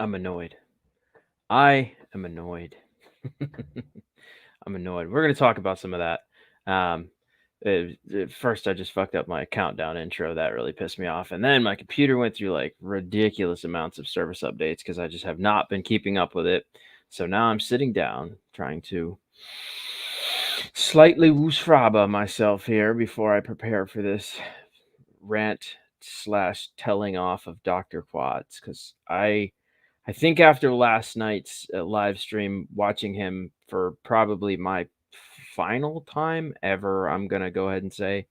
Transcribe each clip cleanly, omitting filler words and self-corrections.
I'm annoyed. I am annoyed. I'm annoyed. We're gonna talk about some of that. Um, First, I just fucked up my countdown intro. That really pissed me off. And then my computer went through like ridiculous amounts of service updates because I just have not been keeping up with it. So now I'm sitting down trying to slightly woosfraba myself here before I prepare for this rant slash telling off of Dr. Quads because I think after last night's live stream, watching him for probably my final time ever, I'm gonna go ahead and say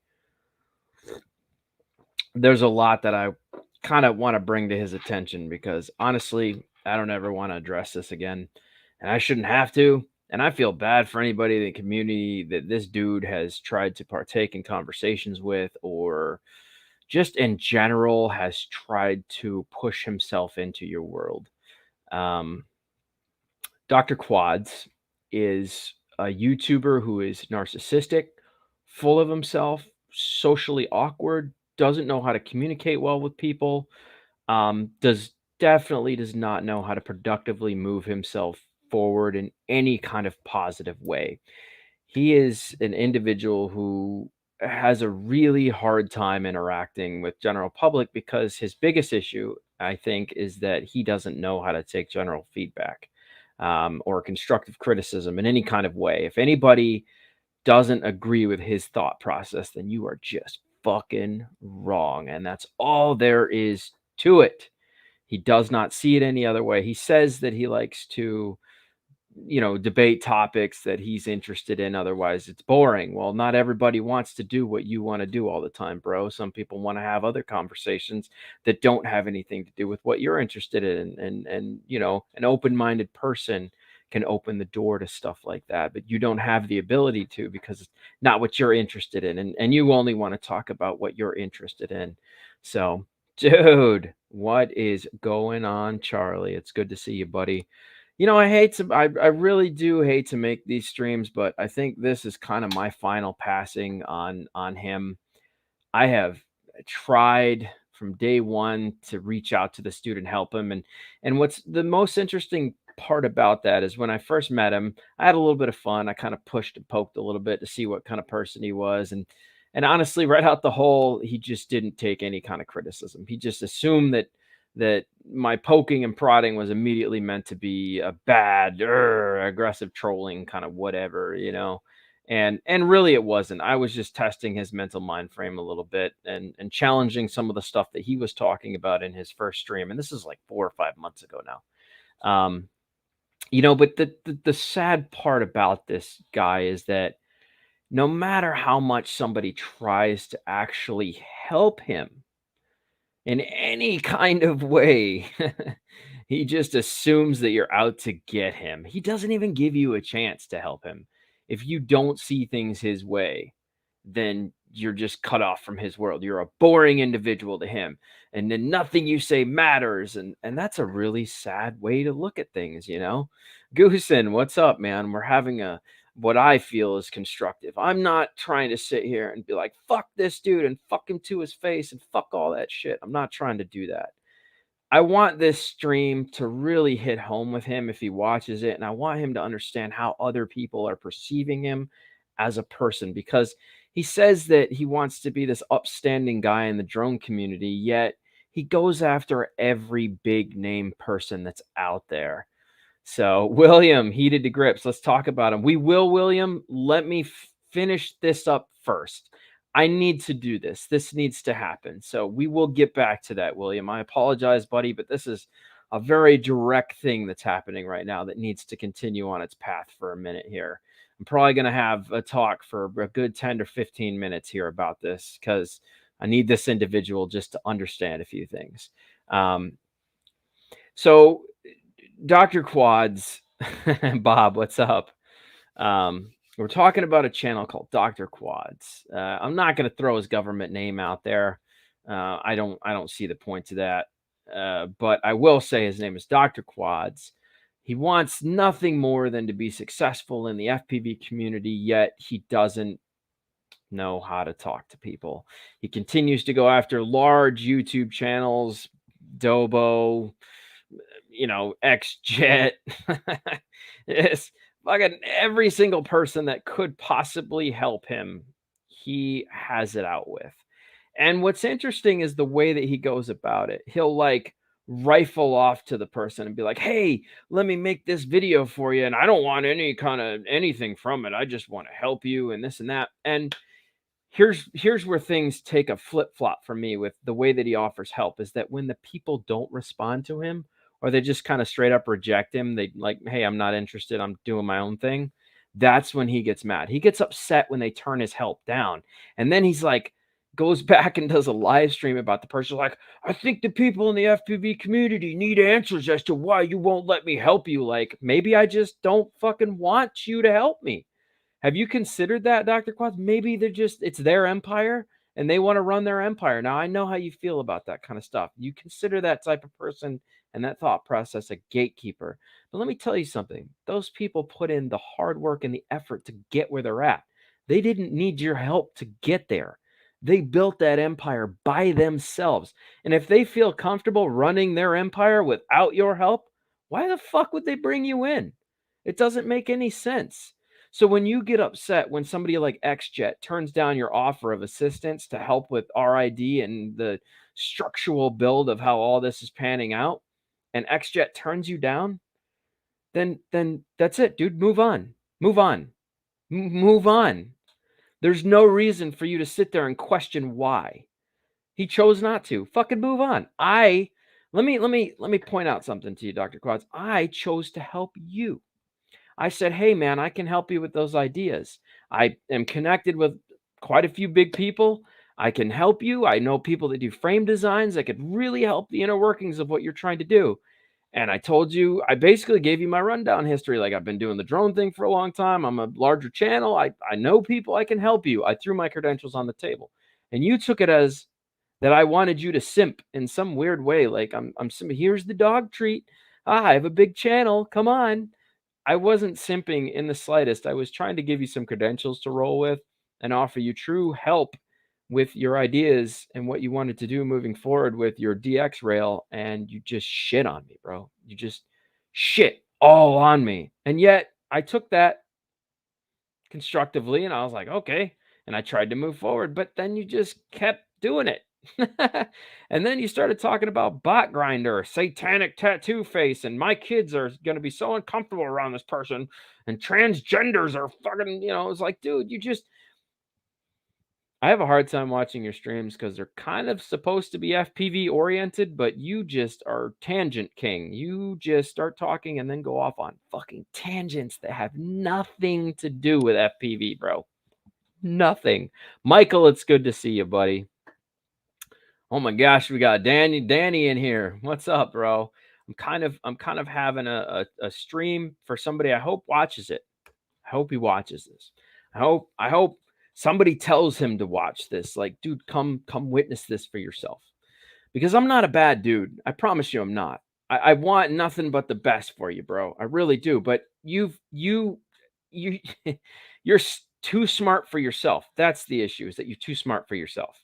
there's a lot that I kind of want to bring to his attention because honestly, I don't ever want to address this again, and I shouldn't have to. And I feel bad for anybody in the community that this dude has tried to partake in conversations with, or just in general has tried to push himself into your world. Um, Dr. Quads is a YouTuber who is narcissistic, full of himself, socially awkward, doesn't know how to communicate well with people, does not know how to productively move himself forward in any kind of positive way. He is an individual who has a really hard time interacting with general public because his biggest issue, I think, is that he doesn't know how to take general feedback or constructive criticism in any kind of way. If anybody doesn't agree with his thought process, then you are just fucking wrong. And that's all there is to it. He does not see it any other way. He says that he likes to debate topics that he's interested in. Otherwise, it's boring. Well, not everybody wants to do what you want to do all the time, bro. Some people want to have other conversations that don't have anything to do with what you're interested in. And an open-minded person can open the door to stuff like that, but you don't have the ability to because it's not what you're interested in. And you only want to talk about what you're interested in. So, dude, what is going on, Charlie? It's good to see you, buddy. I really do hate to make these streams, but I think this is kind of my final passing on him. I have tried from day one to reach out to the student, help him, and what's the most interesting part about that is when I first met him, I had a little bit of fun. I kind of pushed and poked a little bit to see what kind of person he was, and honestly, right out the hole, he just didn't take any kind of criticism. He just assumed that my poking and prodding was immediately meant to be a bad, aggressive trolling kind of whatever. And really it wasn't. I was just testing his mental mind frame a little bit and challenging some of the stuff that he was talking about in his first stream. And this is like 4 or 5 months ago now. But the sad part about this guy is that no matter how much somebody tries to actually help him in any kind of way, he just assumes that you're out to get him. He doesn't even give you a chance to help him. If you don't see things his way, then you're just cut off from his world. You're a boring individual to him, and then nothing you say matters. And that's a really sad way to look at things. Goosen, what's up, man? We're having a what I feel is constructive. I'm not trying to sit here and be like, fuck this dude and fuck him to his face and fuck all that shit. I'm not trying to do that. I want this stream to really hit home with him if he watches it. And I want him to understand how other people are perceiving him as a person because he says that he wants to be this upstanding guy in the drone community, yet he goes after every big name person that's out there. So, William, heated to grips. Let's talk about him. We will, William. Let me finish this up first. I need to do this. This needs to happen. So, we will get back to that, William. I apologize, buddy, but this is a very direct thing that's happening right now that needs to continue on its path for a minute here. I'm probably going to have a talk for a good 10 to 15 minutes here about this because I need this individual just to understand a few things. So, Dr. Quads, Bob, what's up? We're talking about a channel called Dr. Quads. I'm not going to throw his government name out there. I don't see the point to that. But I will say his name is Dr. Quads. He wants nothing more than to be successful in the FPV community, yet he doesn't know how to talk to people. He continues to go after large YouTube channels, Dobo, XJet. It's fucking every single person that could possibly help him, he has it out with. And what's interesting is the way that he goes about it. He'll like rifle off to the person and be like, "Hey, let me make this video for you. And I don't want any kind of anything from it. I just want to help you and this and that." And here's where things take a flip-flop for me with the way that he offers help is that when the people don't respond to him or they just kind of straight up reject him, they like, "Hey, I'm not interested. I'm doing my own thing." That's when he gets mad. He gets upset when they turn his help down. And then he's like goes back and does a live stream about the person like, "I think the people in the FPV community need answers as to why you won't let me help you." Like, maybe I just don't fucking want you to help me. Have you considered that, Dr. Quads? Maybe it's their empire and they want to run their empire. Now, I know how you feel about that kind of stuff. You consider that type of person and that thought process a gatekeeper. But let me tell you something. Those people put in the hard work and the effort to get where they're at. They didn't need your help to get there. They built that empire by themselves. And if they feel comfortable running their empire without your help, why the fuck would they bring you in? It doesn't make any sense. So when you get upset when somebody like XJet turns down your offer of assistance to help with RID and the structural build of how all this is panning out, and XJet turns you down, then that's it, dude. Move on. Move on. Move on. There's no reason for you to sit there and question why. He chose not to. Fucking move on. Let me point out something to you, Dr. Quads. I chose to help you. I said, "Hey, man, I can help you with those ideas. I am connected with quite a few big people. I can help you. I know people that do frame designs that could really help the inner workings of what you're trying to do." And I told you, I basically gave you my rundown history. Like, I've been doing the drone thing for a long time. I'm a larger channel. I know people. I can help you. I threw my credentials on the table. And you took it as that I wanted you to simp in some weird way. Like, I'm here's the dog treat. I have a big channel. Come on. I wasn't simping in the slightest. I was trying to give you some credentials to roll with and offer you true help with your ideas and what you wanted to do moving forward with your DX rail. And you just shit on me, bro. You just shit all on me. And yet I took that constructively and I was like, okay. And I tried to move forward, but then you just kept doing it. And then you started talking about bot grinder, satanic tattoo face, and my kids are going to be so uncomfortable around this person, and transgenders are fucking, it's like, dude, I have a hard time watching your streams because they're kind of supposed to be FPV oriented, but you just are tangent king. You just start talking and then go off on fucking tangents that have nothing to do with FPV, bro. Nothing. Michael, it's good to see you, buddy. Oh my gosh, we got Danny in here. What's up, bro? I'm kind of having a stream for somebody I hope watches it. I hope he watches this. I hope somebody tells him to watch this. Like, dude, come witness this for yourself. Because I'm not a bad dude. I promise you I'm not. I want nothing but the best for you, bro. I really do. But you you're too smart for yourself. That's the issue, is that you're too smart for yourself.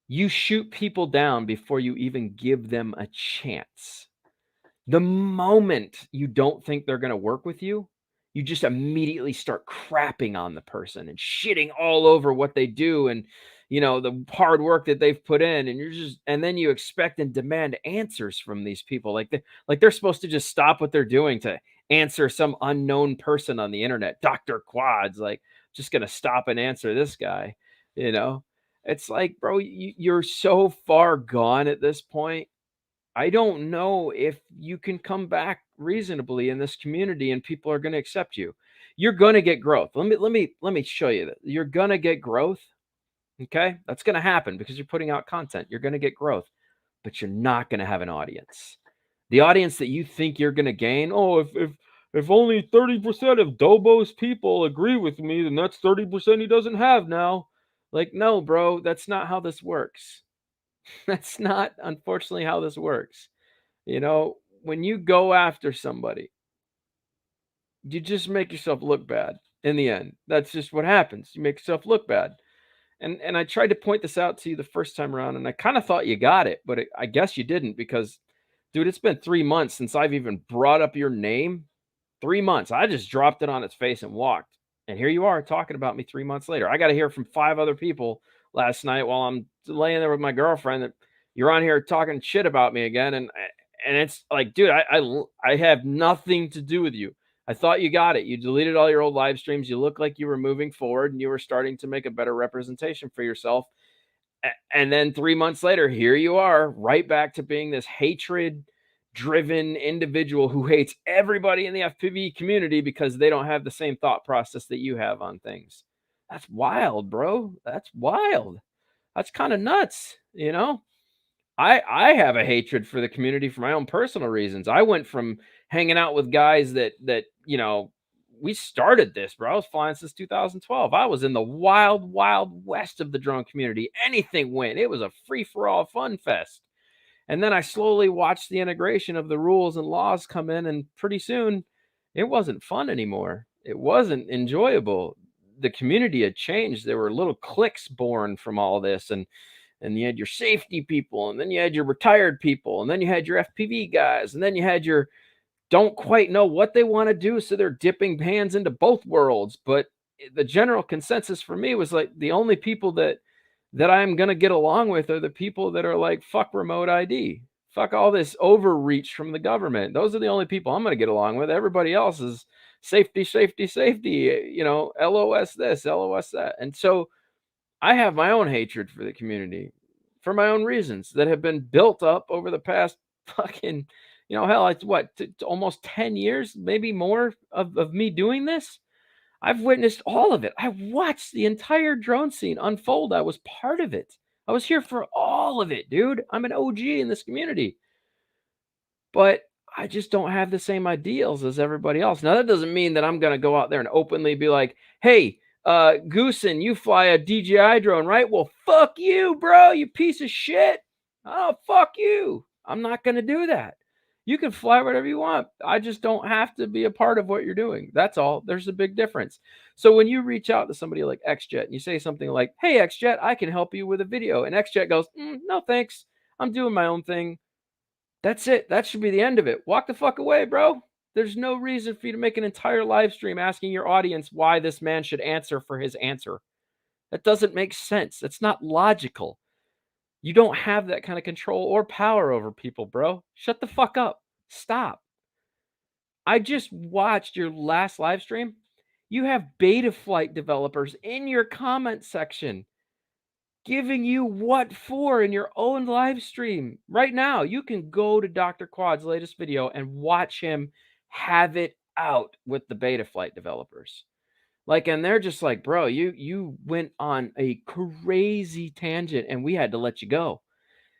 You shoot people down before you even give them a chance. The moment you don't think they're going to work with you, you just immediately start crapping on the person and shitting all over what they do and the hard work that they've put in, and then you expect and demand answers from these people like they're supposed to just stop what they're doing to answer some unknown person on the internet. Dr. Quads, like, just going to stop and answer this guy, you know? It's like, bro, you're so far gone at this point. I don't know if you can come back reasonably in this community and people are going to accept you. You're going to get growth. Let me show you that. You're going to get growth. Okay? That's going to happen because you're putting out content. You're going to get growth, but you're not going to have an audience. The audience that you think you're going to gain, oh, if only 30% of Dobo's people agree with me, then that's 30% he doesn't have now. Like, no, bro, that's not how this works. That's not, unfortunately, how this works. When you go after somebody, you just make yourself look bad in the end. That's just what happens. You make yourself look bad. And I tried to point this out to you the first time around, and I kind of thought you got it, but I guess you didn't, because Dude, it's been 3 months since I've even brought up your name. 3 months. I just dropped it on its face and walked. And here you are talking about me 3 months later. I got to hear from 5 other people last night while I'm laying there with my girlfriend that you're on here talking shit about me again. And it's like, dude, I have nothing to do with you. I thought you got it. You deleted all your old live streams. You look like you were moving forward and you were starting to make a better representation for yourself. And then 3 months later, here you are, right back to being this hatred driven individual who hates everybody in the FPV community because they don't have the same thought process that you have on things. That's wild, bro. That's wild. That's kind of nuts, you know? I have a hatred for the community for my own personal reasons. I went from hanging out with guys that we started this, bro. I was flying since 2012. I was in the wild, wild west of the drone community. Anything went. It was a free for all fun fest. And then I slowly watched the integration of the rules and laws come in, and pretty soon it wasn't fun anymore. It wasn't enjoyable. The community had changed. There were little cliques born from all this, and you had your safety people, and then you had your retired people, and then you had your FPV guys, and then you had your don't quite know what they want to do, so they're dipping hands into both worlds. But the general consensus for me was like the only people that I'm gonna get along with are the people that are like, fuck remote ID, fuck all this overreach from the government. Those are the only people I'm gonna get along with. Everybody else is safety, safety, safety. LOS this, LOS that, and so I have my own hatred for the community for my own reasons that have been built up over the past fucking, hell, it's what, almost 10 years, maybe more of me doing this. I've witnessed all of it. I watched the entire drone scene unfold. I was part of it. I was here for all of it, dude. I'm an OG in this community. But I just don't have the same ideals as everybody else. Now, that doesn't mean that I'm going to go out there and openly be like, hey, Goosen, you fly a DJI drone, right? Well, fuck you, bro, you piece of shit. Oh, fuck you. I'm not going to do that. You can fly whatever you want. I just don't have to be a part of what you're doing. That's all. There's a big difference. So when you reach out to somebody like XJet and you say something like, hey, XJet, I can help you with a video. And XJet goes, no, thanks. I'm doing my own thing. That's it. That should be the end of it. Walk the fuck away, bro. There's no reason for you to make an entire live stream asking your audience why this man should answer for his answer. That doesn't make sense. That's not logical. You don't have that kind of control or power over people, bro. Shut the fuck up. Stop. I just watched your last live stream. You have Betaflight developers in your comment section giving you what for in your own live stream. Right now, you can go to Dr. Quad's latest video and watch him have it out with the Betaflight developers. And they're just like, bro, you went on a crazy tangent and we had to let you go.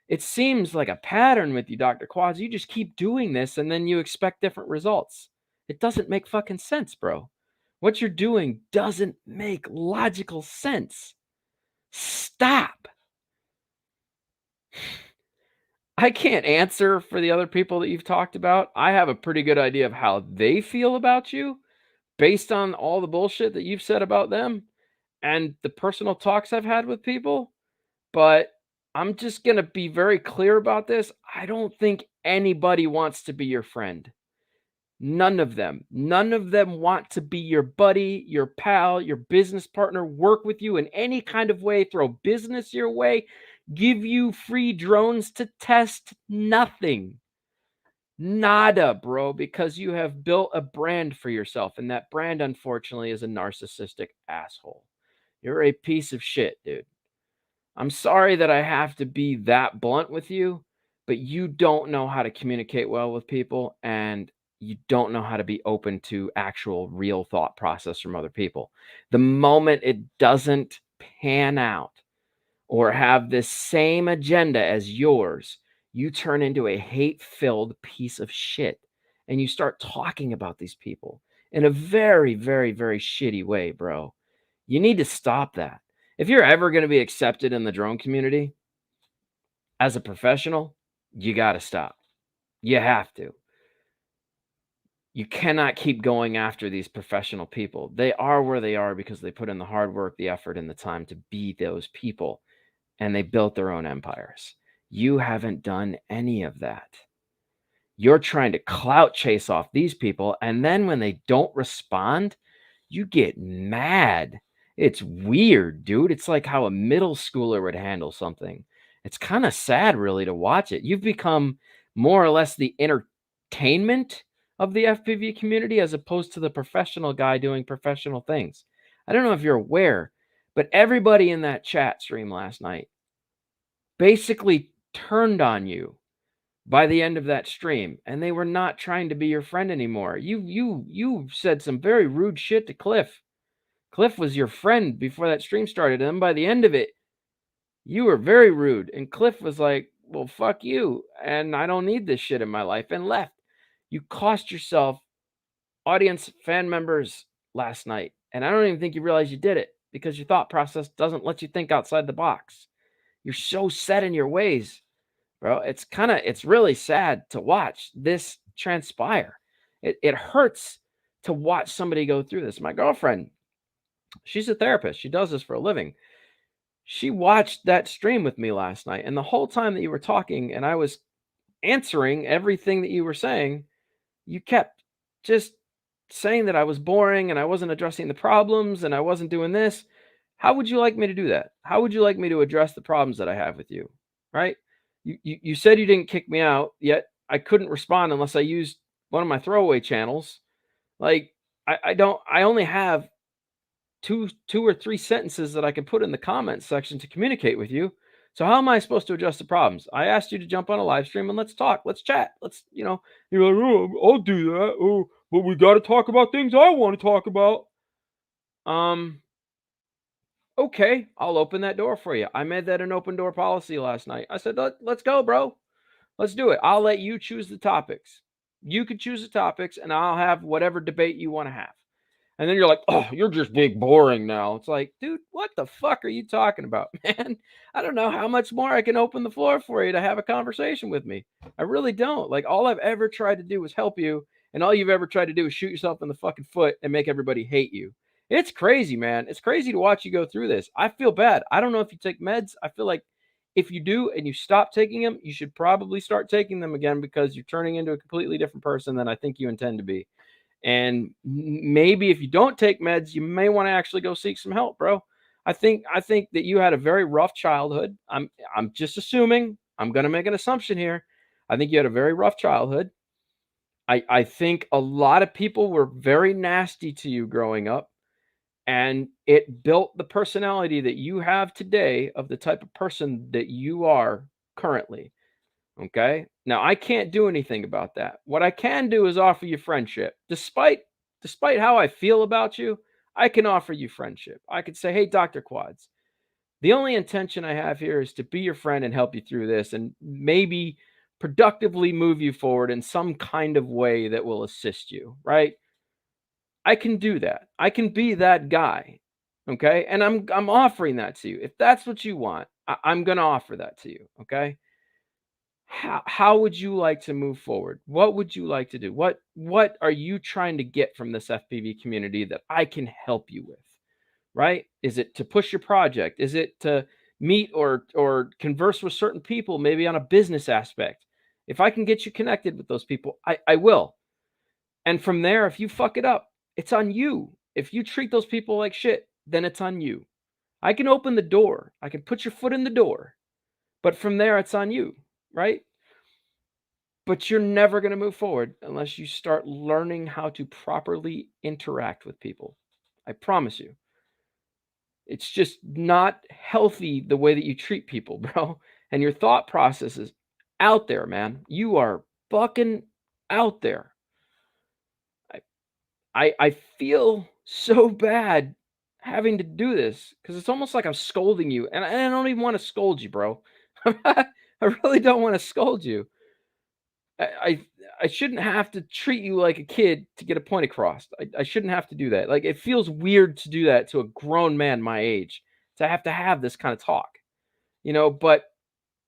It seems like a pattern with you, Dr. Quads. You just keep doing this and then you expect different results. It doesn't make fucking sense, bro. What you're doing doesn't make logical sense. Stop. I can't answer for the other people that you've talked about. I have a pretty good idea of how they feel about you based on all the bullshit that you've said about them and the personal talks I've had with people. But I'm just going to be very clear about this. I don't think anybody wants to be your friend. None of them. None of them want to be your buddy, your pal, your business partner, work with you in any kind of way, throw business your way, give you free drones to test. Nothing. Nada, bro, because you have built a brand for yourself. And that brand, unfortunately, is a narcissistic asshole. You're a piece of shit, dude. I'm sorry that I have to be that blunt with you, but you don't know how to communicate well with people, and you don't know how to be open to actual real thought process from other people. The moment it doesn't pan out or have the same agenda as yours, you turn into a hate-filled piece of shit, and you start talking about these people in a very, very, very shitty way, bro. You need to stop that. If you're ever going to be accepted in the drone community as a professional, you got to stop. You have to. You cannot keep going after these professional people. They are where they are because they put in the hard work, the effort, and the time to be those people, and they built their own empires. You haven't done any of that. You're trying to clout chase off these people, and then when they don't respond, you get mad. It's weird, dude. It's like how a middle schooler would handle something. It's kind of sad, really, to watch it. You've become more or less the entertainment of the FPV community as opposed to the professional guy doing professional things. I don't know if you're aware, but everybody in that chat stream last night basically turned on you by the end of that stream, and they were not trying to be your friend anymore. You said some very rude shit to Cliff. Cliff was your friend before that stream started, and then by the end of it, you were very rude. And Cliff was like, "Well, fuck you, and I don't need this shit in my life," and left. You cost yourself audience fan members last night, and I don't even think you realize you did it because your thought process doesn't let you think outside the box. You're so set in your ways, bro. It's really sad to watch this transpire. It hurts to watch somebody go through this. My girlfriend, she's a therapist. She does this for a living. She watched that stream with me last night, and the whole time that you were talking and I was answering everything that you were saying, you kept just saying that I was boring and I wasn't addressing the problems and I wasn't doing this. How would you like me to do that? How would you like me to address the problems that I have with you? Right? You said you didn't kick me out, yet I couldn't respond unless I used one of my throwaway channels. Like I only have two or three sentences that I can put in the comments section to communicate with you. So how am I supposed to address the problems? I asked you to jump on a live stream and let's talk. Let's chat. You're like, "Oh, I'll do that. Oh, but we got to talk about things I want to talk about." Um, okay, I'll open that door for you. I made that an open door policy last night. I said, let's go, bro. Let's do it. I'll let you choose the topics. You can choose the topics and I'll have whatever debate you want to have. And then you're like, "Oh, you're just big boring now." It's like, dude, what the fuck are you talking about, man? I don't know how much more I can open the floor for you to have a conversation with me. I really don't. Like, all I've ever tried to do is help you, and all you've ever tried to do is shoot yourself in the fucking foot and make everybody hate you. It's crazy, man. It's crazy to watch you go through this. I feel bad. I don't know if you take meds. I feel like if you do and you stop taking them, you should probably start taking them again because you're turning into a completely different person than I think you intend to be. And maybe if you don't take meds, you may want to actually go seek some help, bro. I think that you had a very rough childhood. I'm just assuming. I'm going to make an assumption here. I think you had a very rough childhood. I think a lot of people were very nasty to you growing up, and it built the personality that you have today of the type of person that you are currently. Okay. Now I can't do anything about that. What I can do is offer you friendship. Despite how I feel about you, I can offer you friendship. I could say, "Hey, Dr. Quads, the only intention I have here is to be your friend and help you through this and maybe productively move you forward in some kind of way that will assist you." Right? I can do that. I can be that guy. Okay? And I'm offering that to you. If that's what you want, I'm going to offer that to you. Okay? How would you like to move forward? What would you like to do? What are you trying to get from this FPV community that I can help you with? Right? Is it to push your project? Is it to meet or converse with certain people, maybe on a business aspect? If I can get you connected with those people, I will. And from there, if you fuck it up, it's on you. If you treat those people like shit, then it's on you. I can open the door. I can put your foot in the door. But from there, it's on you, right? But you're never going to move forward unless you start learning how to properly interact with people. I promise you. It's just not healthy the way that you treat people, bro. And your thought process is out there, man. You are fucking out there. I feel so bad having to do this because it's almost like I'm scolding you. And I don't even want to scold you, bro. I really don't want to scold you. I I I shouldn't have to treat you like a kid to get a point across. I shouldn't have to do that. Like, it feels weird to do that to a grown man my age, to have this kind of talk, but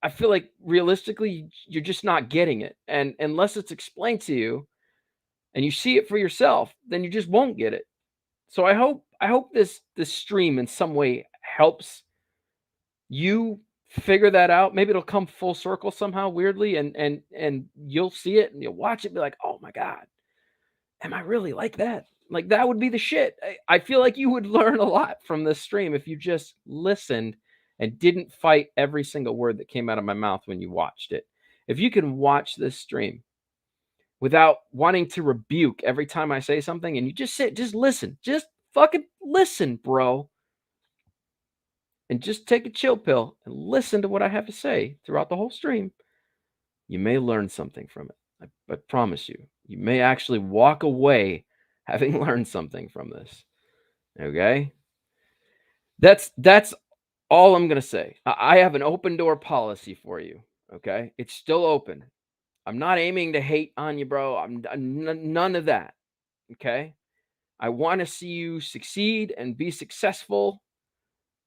I feel like realistically, you're just not getting it. And unless it's explained to you and you see it for yourself, then you just won't get it. So I hope this stream in some way helps you Figure that out. Maybe it'll come full circle somehow weirdly, and you'll see it and you'll watch it and be like, "Oh my god, am I really like that?" Like that would be the shit. I feel like you would learn a lot from this stream if you just listened and didn't fight every single word that came out of my mouth when you watched it. If you can watch this stream without wanting to rebuke every time I say something and you just sit, just listen, just fucking listen, bro. And just take a chill pill and listen to what I have to say throughout the whole stream. You may learn something from it. I promise you. You may actually walk away having learned something from this. Okay? That's all I'm gonna say. I have an open door policy for you. Okay? It's still open. I'm not aiming to hate on you, bro. None of that. Okay? I want to see you succeed and be successful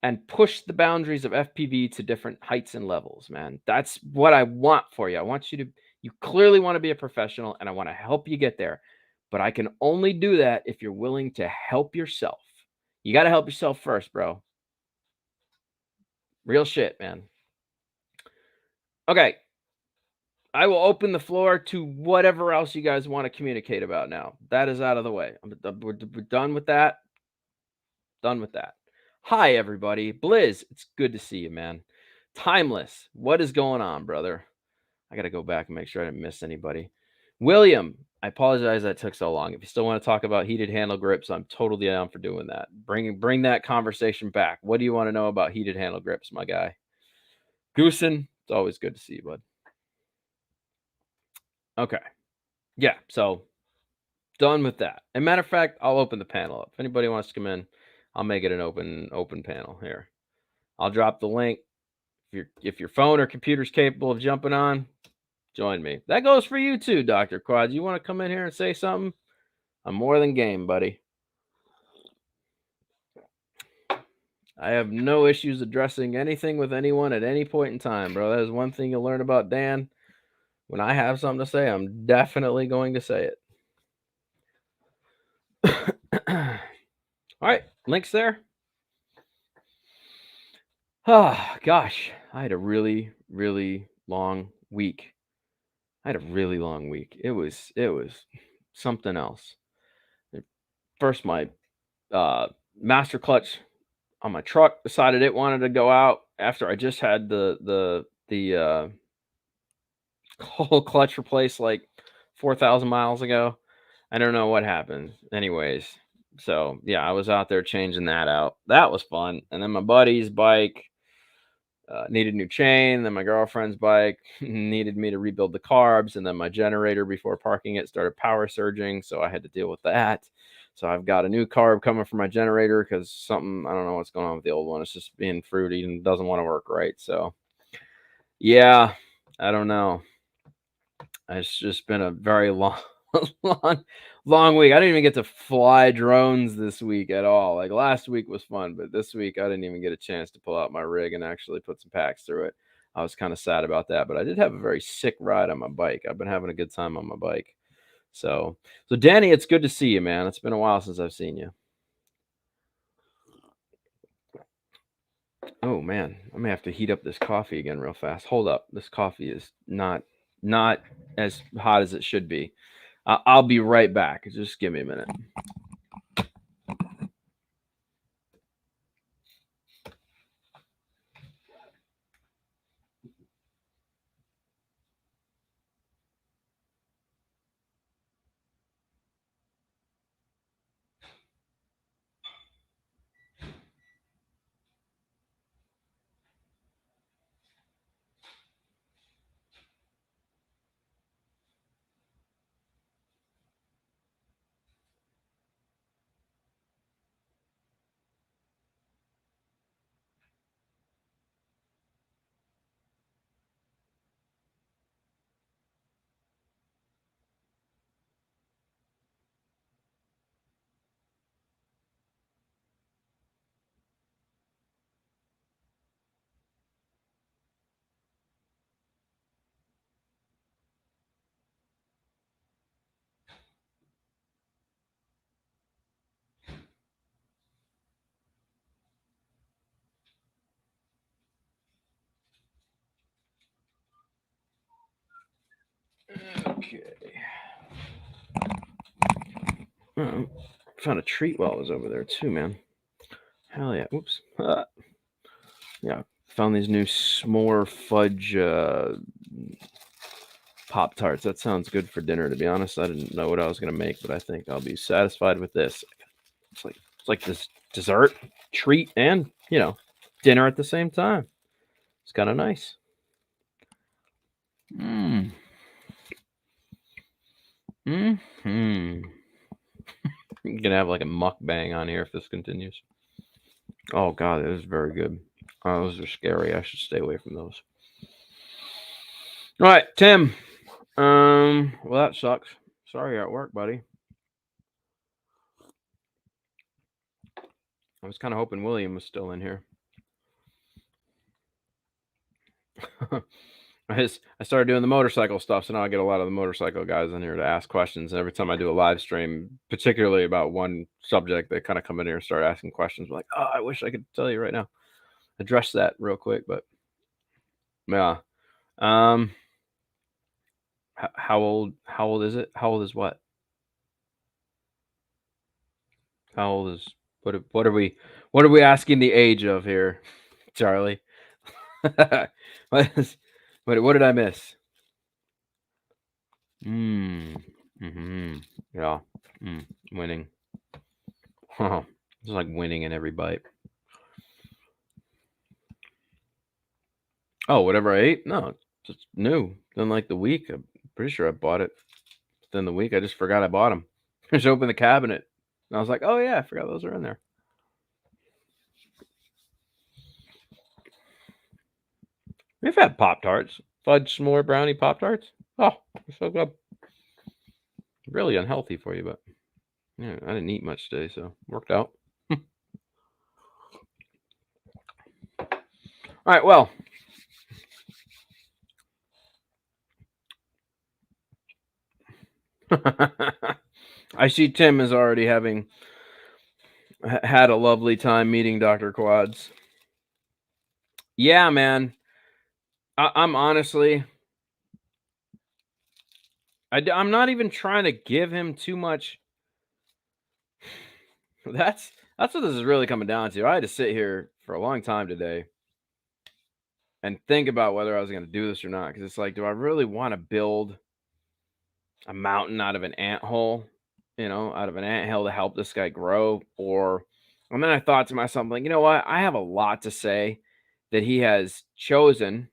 and push the boundaries of FPV to different heights and levels, man. That's what I want for you. I want you to, you clearly want to be a professional and I want to help you get there. But I can only do that if you're willing to help yourself. You got to help yourself first, bro. Real shit, man. Okay. I will open the floor to whatever else you guys want to communicate about now. That is out of the way. We're done with that. Done with that. Hi, everybody. Blizz, it's good to see you, man. Timeless, what is going on, brother? I got to go back and make sure I didn't miss anybody. William, I apologize that took so long. If you still want to talk about heated handle grips, I'm totally down for doing that. Bring that conversation back. What do you want to know about heated handle grips, my guy? Goosen, it's always good to see you, bud. Okay. Yeah, so done with that. And matter of fact, I'll open the panel up. If anybody wants to come in, I'll make it an open panel here. I'll drop the link. If your phone or computer's capable of jumping on, join me. That goes for you too, Dr. Quad. You want to come in here and say something? I'm more than game, buddy. I have no issues addressing anything with anyone at any point in time, bro. That is one thing you'll learn about Dan. When I have something to say, I'm definitely going to say it. All right, links there. Oh, gosh. I had a really, really long week. I had a really long week. It was something else. First, my master clutch on my truck decided it wanted to go out after I just had the whole clutch replaced like 4,000 miles ago. I don't know what happened. Anyways, so yeah, I was out there changing that out. That was fun. And then my buddy's bike needed new chain. Then my girlfriend's bike needed me to rebuild the carbs. And then my generator before parking it started power surging. So I had to deal with that. So I've got a new carb coming for my generator because something, I don't know what's going on with the old one. It's just being fruity and doesn't want to work right. So yeah, I don't know. It's just been a very long, long week. I didn't even get to fly drones this week at all. Like last week was fun, but this week I didn't even get a chance to pull out my rig and actually put some packs through it. I was kind of sad about that, but I did have a very sick ride on my bike. I've been having a good time on my bike. So Danny, it's good to see you, man. It's been a while since I've seen you. Oh man, I may have to heat up this coffee again real fast. Hold up, this coffee is not as hot as it should be. I'll be right back. Just give me a minute. Okay. Oh, found a treat while I was over there too, man. Hell yeah. Oops. Yeah. Found these new s'more fudge Pop Tarts. That sounds good for dinner, to be honest. I didn't know what I was gonna make, but I think I'll be satisfied with this. It's like this dessert, treat, and dinner at the same time. It's kind of nice. Mm. Hmm. I'm gonna have like a mukbang on here if this continues. Oh god, it is very good. Oh, those are scary. I should stay away from those. All right, Tim. Well, that sucks. Sorry you're at work, buddy. I was kind of hoping William was still in here. I started doing the motorcycle stuff, so now I get a lot of the motorcycle guys in here to ask questions. And every time I do a live stream, particularly about one subject, they kind of come in here and start asking questions. I'm like, oh, I wish I could tell you right now. Address that real quick, but yeah. How old is it? How old is what? How old is what are we asking the age of here, Charlie? What did I miss? Yeah. Winning. It's like winning in every bite. Oh, whatever I ate? No, it's just new. Then like the week, I'm pretty sure I bought it. Then the week, I just forgot I bought them. I just opened the cabinet. And I was like, oh yeah, I forgot those are in there. We've had Pop-Tarts. Fudge s'more brownie Pop-Tarts. Oh, they're so good. Really unhealthy for you, but yeah, I didn't eat much today, so worked out. All right, well. I see Tim is already having had a lovely time meeting Dr. Quads. Yeah, man. I'm honestly, I'm not even trying to give him too much. That's what this is really coming down to. I had to sit here for a long time today and think about whether I was going to do this or not, because it's like, do I really want to build a mountain out of an anthole, out of an anthill to help this guy grow? And then I thought to myself, like, you know what? I have a lot to say that he has chosen.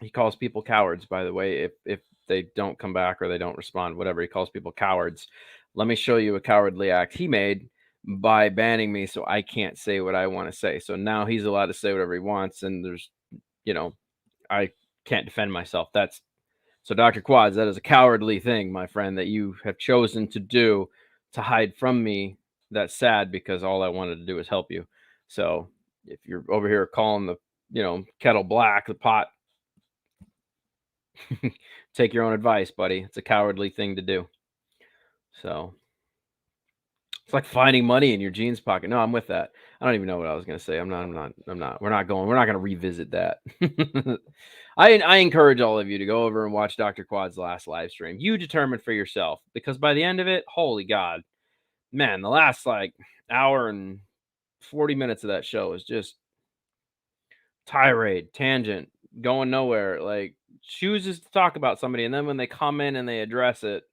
He calls people cowards, by the way, if they don't come back or they don't respond, whatever. He calls people cowards. Let me show you a cowardly act he made by banning me, so I can't say what I want to say. So now he's allowed to say whatever he wants, and there's, I can't defend myself. So Dr. Quads, that is a cowardly thing, my friend, that you have chosen to do to hide from me. That's sad, because all I wanted to do is help you. So if you're over here calling the, kettle black, the pot, take your own advice, buddy. It's a cowardly thing to do. So it's like finding money in your jeans pocket. No, I'm with that. I don't even know what I was going to say. I'm not. We're not going to revisit that. I encourage all of you to go over and watch Dr. Quad's last live stream. You determine for yourself, because by the end of it, holy God, man, the last like hour and 40 minutes of that show is just tirade, tangent, going nowhere. Like, chooses to talk about somebody, and then when they come in and they address it,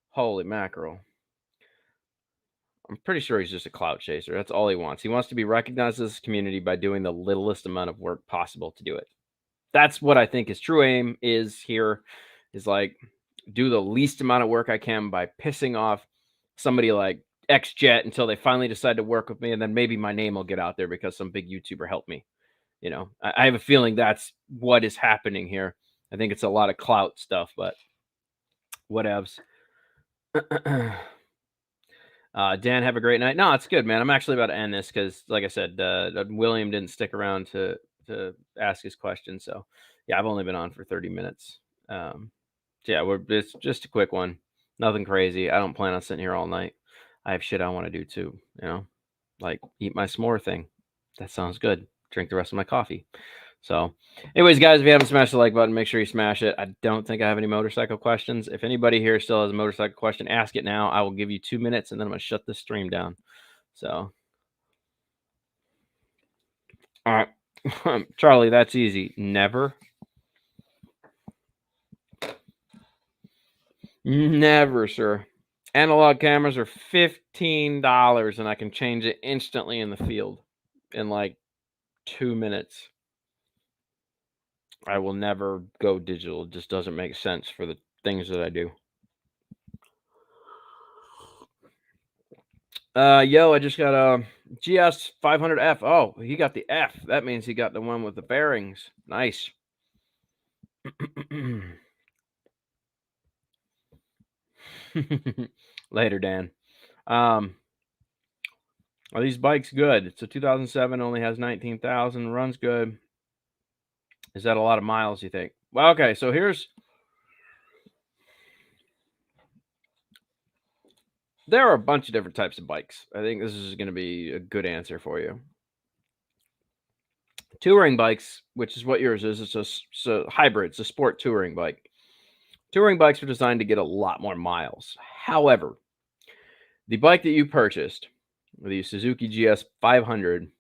holy mackerel. I'm pretty sure he's just a clout chaser. That's all he wants. He wants to be recognized as a community by doing the littlest amount of work possible to do it. That's what I think his true aim is here, is like, do the least amount of work I can by pissing off somebody like XJet until they finally decide to work with me, and then maybe my name will get out there because some big YouTuber helped me. I have a feeling that's what is happening here. I think it's a lot of clout stuff, but whatevs. Dan, have a great night. No, it's good, man. I'm actually about to end this because, like I said, William didn't stick around to ask his question. So, yeah, I've only been on for 30 minutes. So yeah, it's just a quick one. Nothing crazy. I don't plan on sitting here all night. I have shit I want to do too, like eat my s'more thing. That sounds good. Drink the rest of my coffee. So, anyways, guys, if you haven't smashed the like button, make sure you smash it. I don't think I have any motorcycle questions. If anybody here still has a motorcycle question, ask it now. I will give you 2 minutes, and then I'm going to shut this stream down. So, all right. Charlie, that's easy. Never. Never, sir. Analog cameras are $15, and I can change it instantly in the field in like 2 minutes. I will never go digital. It just doesn't make sense for the things that I do. Yo, I just got a GS 500F. Oh, he got the F. That means he got the one with the bearings. Nice. Later, Dan. Are these bikes good? It's a 2007, only has 19,000, runs good. Is that a lot of miles, you think? Well, okay, so there are a bunch of different types of bikes. I think this is going to be a good answer for you. Touring bikes, which is what yours is, it's a hybrid, it's a sport touring bike. Touring bikes are designed to get a lot more miles. However, the bike that you purchased, the Suzuki GS 500,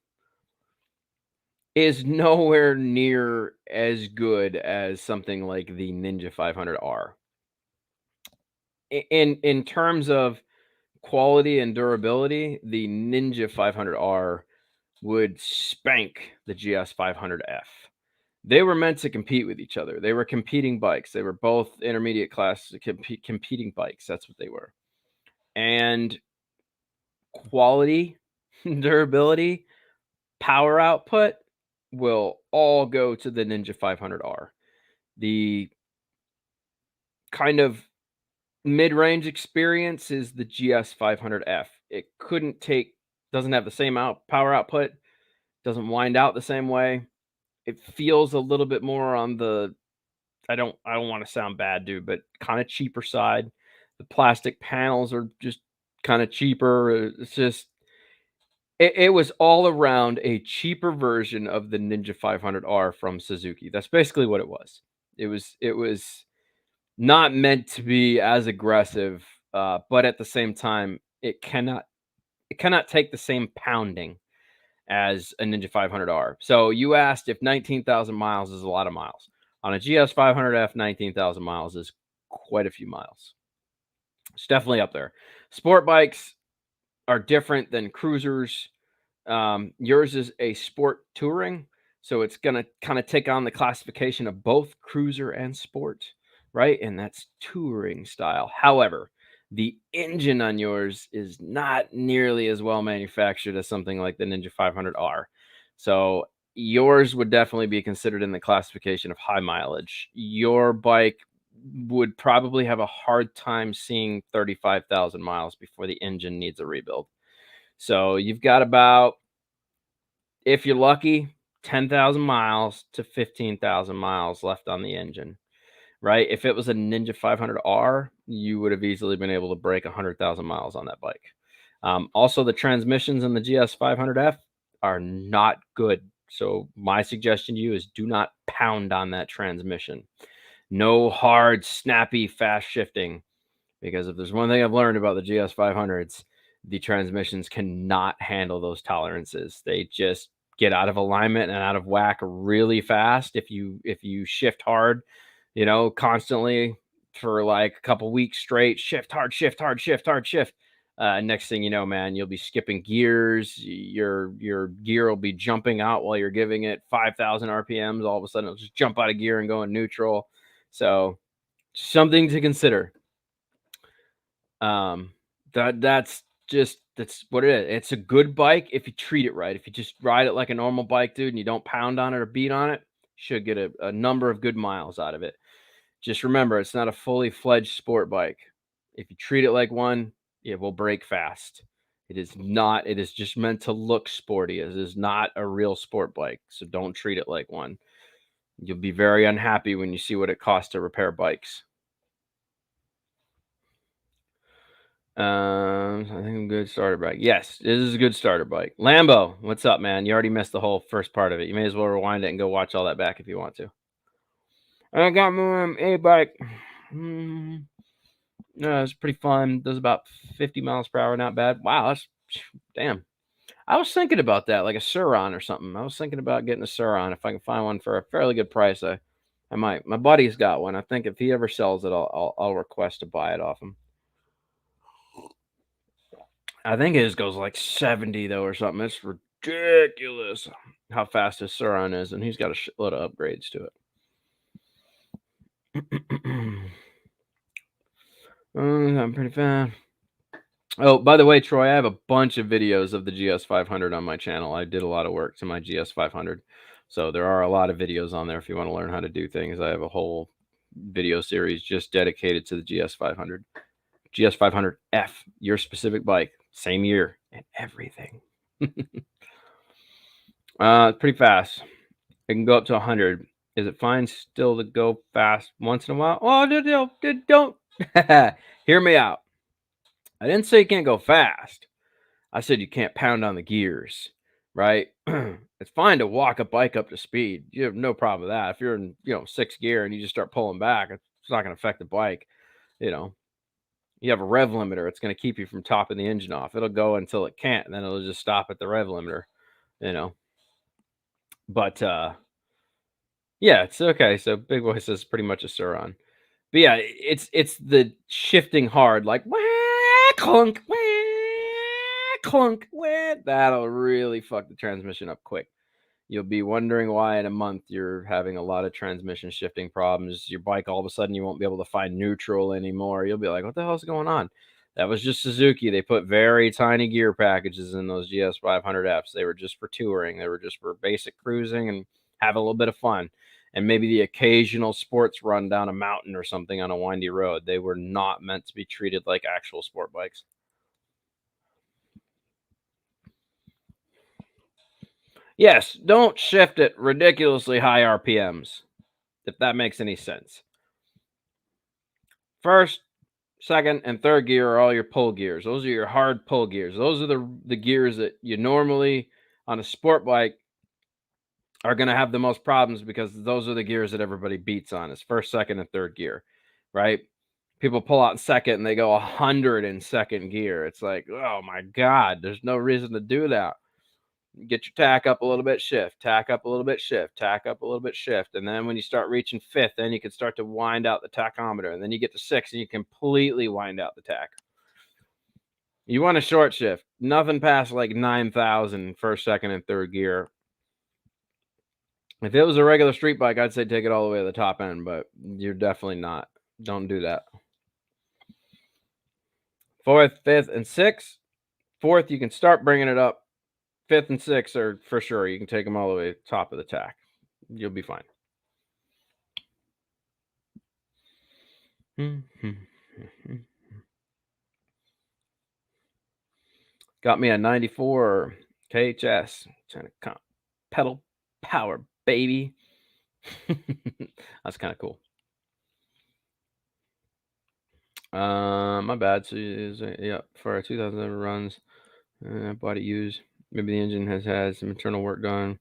is nowhere near as good as something like the Ninja 500R. In terms of quality and durability, the Ninja 500R would spank the GS 500F. They were meant to compete with each other. They were competing bikes. They were both intermediate class competing bikes. That's what they were. And quality, durability, power output will all go to the Ninja 500R. The kind of mid-range experience is the GS 500F. It doesn't have the same power output, doesn't wind out the same way. It feels a little bit more on the I don't want to sound bad, dude, but kind of cheaper side. The plastic panels are just kind of cheaper. It's just it was all around a cheaper version of the Ninja 500R from Suzuki. That's basically what it was. It was not meant to be as aggressive, but at the same time, it cannot take the same pounding as a Ninja 500R. So you asked if 19,000 miles is a lot of miles. On a GS 500F, 19,000 miles is quite a few miles. It's definitely up there. Sport bikes are different than cruisers. Yours is a sport touring, so it's going to kind of take on the classification of both cruiser and sport, right? And that's touring style. However, the engine on yours is not nearly as well manufactured as something like the Ninja 500R. So yours would definitely be considered in the classification of high mileage. Your bike would probably have a hard time seeing 35,000 miles before the engine needs a rebuild. So you've got about, if you're lucky, 10,000 miles to 15,000 miles left on the engine, right? If it was a Ninja 500R, you would have easily been able to break 100,000 miles on that bike. Also, the transmissions in the GS 500F are not good. So my suggestion to you is do not pound on that transmission. No hard, snappy, fast shifting. Because if there's one thing I've learned about the GS 500s, the transmissions cannot handle those tolerances. They just get out of alignment and out of whack really fast. If you shift hard, constantly for like a couple weeks straight, shift hard, shift hard, shift hard, shift. Next thing you know, man, you'll be skipping gears. Your gear will be jumping out while you're giving it 5,000 RPMs. All of a sudden, it'll just jump out of gear and go in neutral. So, something to consider. That's what it is. It's a good bike if you treat it right. If you just ride it like a normal bike, dude, and you don't pound on it or beat on it, you should get a number of good miles out of it. Just remember, it's not a fully fledged sport bike. If you treat it like one, it will break fast. It is not. It is just meant to look sporty. It is not a real sport bike. So don't treat it like one. You'll be very unhappy when you see what it costs to repair bikes. I think I'm good starter bike. Yes, this is a good starter bike. Lambo, what's up, man? You already missed the whole first part of it. You may as well rewind it and go watch all that back if you want to. I got my A bike. Mm, no, it's pretty fun. Does about 50 miles per hour. Not bad. Wow, that's damn. I was thinking about that, like a Suron or something. I was thinking about getting a Suron if I can find one for a fairly good price. I might. My buddy's got one. I think if he ever sells it, I'll request to buy it off him. I think it just goes like 70 though or something. It's ridiculous how fast his Suron is, and he's got a shitload of upgrades to it. I'm pretty fast. Oh, by the way, Troy, I have a bunch of videos of the GS500 on my channel. I did a lot of work to my GS500. So there are a lot of videos on there if you want to learn how to do things. I have a whole video series just dedicated to the GS500. GS500F, your specific bike, same year and everything. Pretty fast. It can go up to 100. Is it fine still to go fast once in a while? Oh, don't. Hear me out. I didn't say you can't go fast. I said you can't pound on the gears, right? It's fine to walk a bike up to speed. You have no problem with that. If you're in, sixth gear and you just start pulling back, it's not going to affect the bike. You know, you have a rev limiter. It's going to keep you from topping the engine off. It'll go until it can't, and then it'll just stop at the rev limiter, you know. But yeah, it's okay. So Big Boy says pretty much a Suron. But yeah, it's the shifting hard, like wah, clunk, wah, clunk, wah. That'll really fuck the transmission up quick. You'll be wondering why in a month you're having a lot of transmission shifting problems. Your bike, all of a sudden, you won't be able to find neutral anymore. You'll be like, what the hell's going on? That was just Suzuki. They put very tiny gear packages in those GS500Fs. They were just for touring. They were just for basic cruising and having a little bit of fun. And maybe the occasional sports run down a mountain or something on a windy road. They were not meant to be treated like actual sport bikes. Yes, don't shift at ridiculously high RPMs, if that makes any sense. First, second, and third gear are all your pull gears. Those are your hard pull gears. Those are the gears that you normally on a sport bike are going to have the most problems because those are the gears that everybody beats on. Is first, second, and third gear, right? People pull out in second and they go 100 in second gear. It's like, oh my god, there's no reason to do that. Get your tack up a little bit, shift, tack up a little bit, shift, tack up a little bit, shift. And then when you start reaching fifth, then you can start to wind out the tachometer. And then you get to six and you completely wind out the tack. You want a short shift, nothing past like 9,000 first, second, and third gear. If it was a regular street bike, I'd say take it all the way to the top end, but you're definitely not. Don't do that. Fourth, fifth, and sixth. Fourth, you can start bringing it up. Fifth and sixth are for sure. You can take them all the way to the top of the tack. You'll be fine. Got me a 94 KHS. Trying to pedal power, baby. That's kind of cool. My bad. So yeah, for 2007 runs, bought it used. Maybe the engine has had some internal work done.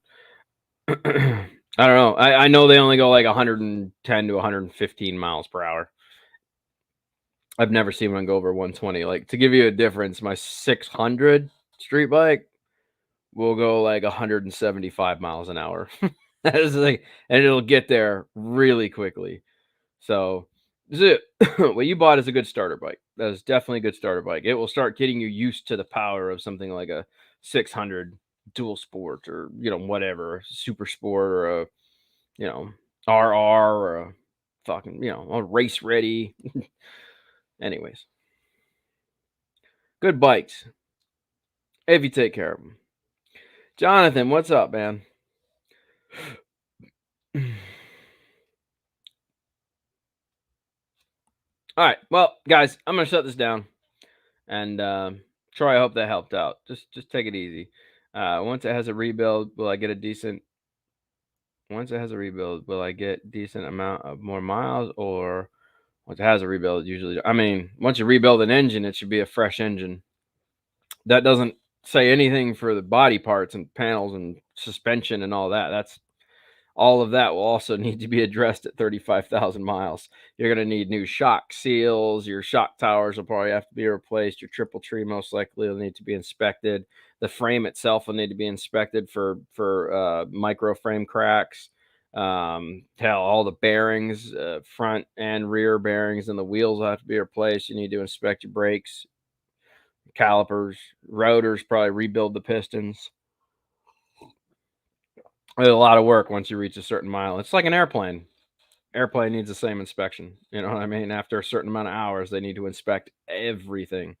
I don't know. I know they only go like 110 to 115 miles per hour. I've never seen one go over 120. Like, to give you a difference, my 600 street bike will go like 175 miles an hour. That is like, and it'll get there really quickly. So what you bought is a good starter bike. That is definitely a good starter bike. It will start getting you used to the power of something like a 600 dual sport or whatever, super sport or a RR or a fucking a race ready. Anyways, good bikes if you take care of them. Jonathan, what's up, man? All right, well, guys, I'm gonna shut this down. And Troy, I hope that helped out. Just take it easy. Once it has a rebuild, will I get a decent? Once it has a rebuild, will I get decent amount of more miles, or Once it has a rebuild, usually, I mean, once you rebuild an engine, it should be a fresh engine. That doesn't say anything for the body parts and panels and suspension and all that. That's all of that will also need to be addressed at 35,000 miles. You're going to need new shock seals. Your shock towers will probably have to be replaced. Your triple tree most likely will need to be inspected. The frame itself will need to be inspected for micro frame cracks. Hell, all the bearings, front and rear bearings, and the wheels will have to be replaced. You need to inspect your brakes, calipers, rotors. Probably rebuild the pistons. It's a lot of work once you reach a certain mile. It's like an airplane. Airplane needs the same inspection. You know what I mean? After a certain amount of hours, they need to inspect everything.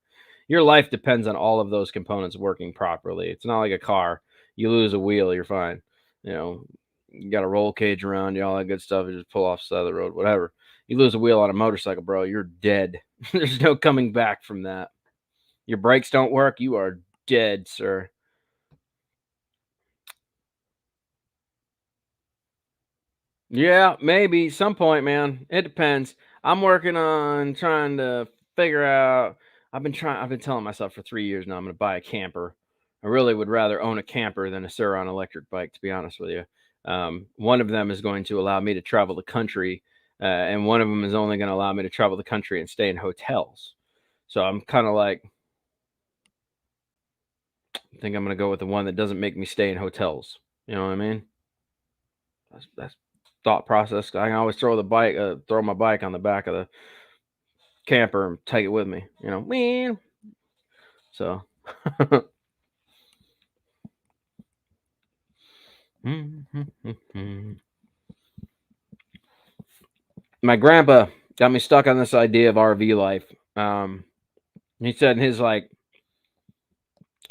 Your life depends on all of those components working properly. It's not like a car. You lose a wheel, you're fine. You know, you got a roll cage around you, all that good stuff. You just pull off the side of the road, whatever. You lose a wheel on a motorcycle, bro, you're dead. There's no coming back from that. Your brakes don't work, you are dead, sir. Yeah, maybe some point, man. It depends. I'm working on trying to figure out. I've been telling myself for 3 years now I'm going to buy a camper. I really would rather own a camper than a Suron electric bike, to be honest with you. One of them is going to allow me to travel the country, and one of them is only going to allow me to travel the country and stay in hotels. So I'm kind of like, I think I'm going to go with the one that doesn't make me stay in hotels. You know what I mean? That's thought process. I can always throw my bike on the back of the camper and take it with me. You know, man. So, my grandpa got me stuck on this idea of RV life. He said in his like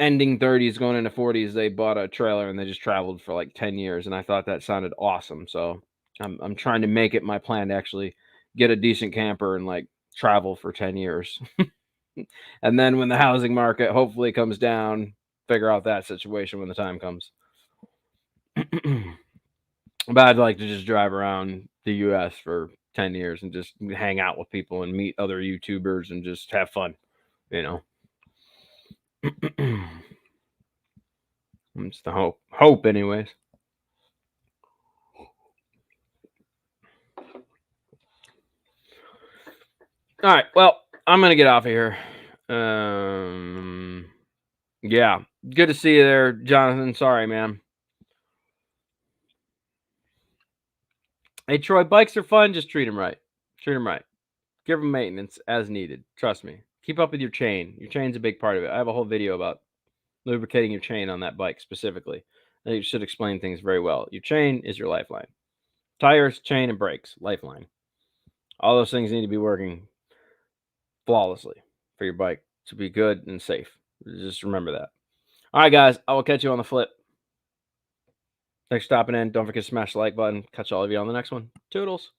ending 30s, going into 40s, they bought a trailer and they just traveled for like 10 years, and I thought that sounded awesome. So I'm trying to make it my plan to actually get a decent camper and like travel for 10 years. And then when the housing market hopefully comes down, figure out that situation when the time comes. But I'd like to just drive around the US for 10 years and just hang out with people and meet other YouTubers and just have fun, you know. It's the hope anyways. All right, well, I'm gonna get off of here. Yeah, good to see you there, Jonathan. Sorry, man. Hey, Troy, bikes are fun. Just treat them right. Treat them right. Give them maintenance as needed. Trust me. Keep up with your chain. Your chain's a big part of it. I have a whole video about lubricating your chain on that bike specifically. I think it should explain things very well. Your chain is your lifeline. Tires, chain, and brakes, lifeline. All those things need to be working flawlessly for your bike to be good and safe. Just remember that. All right, guys, I will catch you on the flip. Thanks for stopping in. Don't forget to smash the like button. Catch all of you on the next one. Toodles.